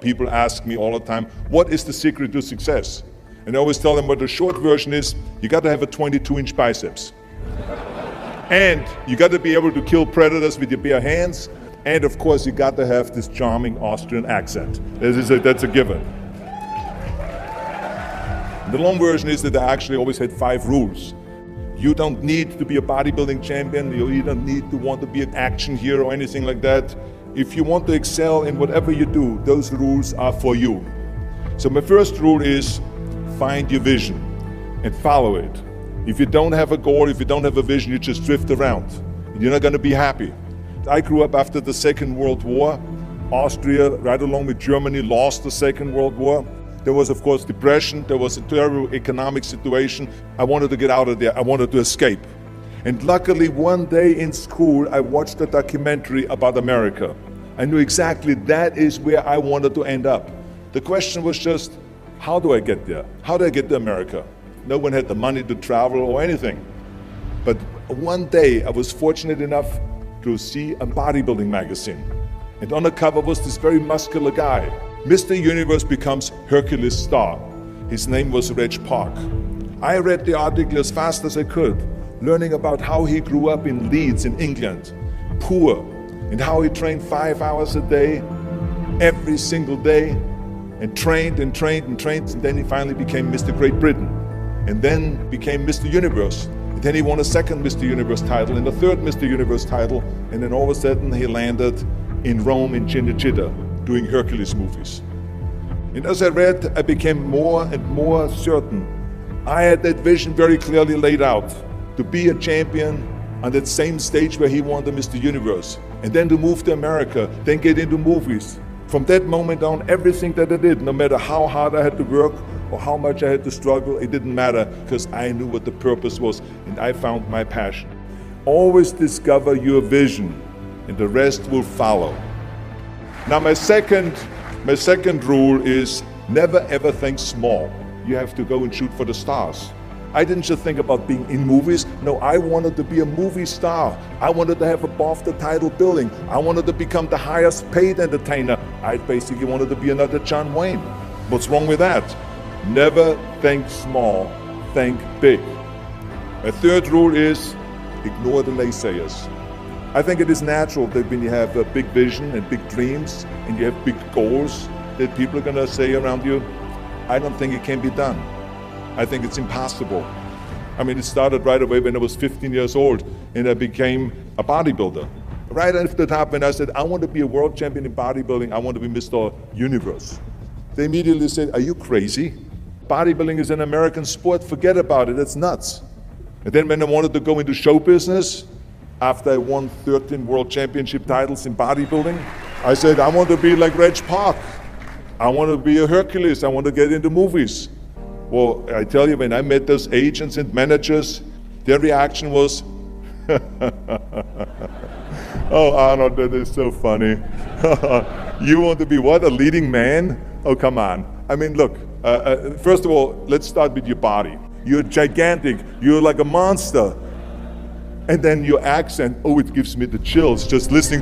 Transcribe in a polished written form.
people ask me all the time, what is the secret to success? And I always tell them what the short version is, you got to have a 22-inch biceps. And you got to be able to kill predators with your bare hands. And of course, you got to have this charming Austrian accent. That's a given. The long version is that I actually always had 5 rules. You don't need to be a bodybuilding champion. You don't need to want to be an action hero or anything like that. If you want to excel in whatever you do, those rules are for you. So my first rule is find your vision and follow it. If you don't have a goal, if you don't have a vision, you just drift around. You're not going to be happy. I grew up after the Second World War. Austria, right along with Germany, lost the Second World War. There was, of course, depression. There was a terrible economic situation. I wanted to get out of there. I wanted to escape. And luckily, one day in school, I watched a documentary about America. I knew exactly that is where I wanted to end up. The question was just, how do I get there? How do I get to America? No one had the money to travel or anything. But one day, I was fortunate enough to see a bodybuilding magazine. And on the cover was this very muscular guy. Mr. Universe becomes Hercules star. His name was Reg Park. I read the article as fast as I could, learning about how he grew up in Leeds in England, poor, and how he trained 5 hours a day, every single day, and trained and trained and trained, and then he finally became Mr. Great Britain, and then became Mr. Universe. And then he won a second Mr. Universe title and a third Mr. Universe title, and then all of a sudden he landed in Rome in Cinecittà, doing Hercules movies. And as I read, I became more and more certain. I had that vision very clearly laid out, to be a champion on that same stage where he won the Mr. Universe, and then to move to America, then get into movies. From that moment on, everything that I did, no matter how hard I had to work or how much I had to struggle, it didn't matter, because I knew what the purpose was, and I found my passion. Always discover your vision, and the rest will follow. Now my second rule is never ever think small. You have to go and shoot for the stars. I didn't just think about being in movies. No, I wanted to be a movie star. I wanted to have above the title billing. I wanted to become the highest paid entertainer. I basically wanted to be another John Wayne. What's wrong with that? Never think small, think big. My third rule is ignore the naysayers. I think it is natural that when you have a big vision and big dreams and you have big goals, that people are going to say around you, I don't think it can be done. I think it's impossible. I mean, it started right away when I was 15 years old and I became a bodybuilder. Right after the top when I said, I want to be a world champion in bodybuilding, I want to be Mr. Universe. They immediately said, are you crazy? Bodybuilding is an American sport, forget about it, it's nuts. And then when I wanted to go into show business, after I won 13 world championship titles in bodybuilding, I said, I want to be like Reg Park. I want to be a Hercules. I want to get into movies. Well, I tell you, when I met those agents and managers, their reaction was, oh, Arnold, that is so funny. You want to be what, a leading man? Oh, come on. I mean, look, first of all, let's start with your body. You're gigantic. You're like a monster. And then your accent, oh, it gives me the chills just listening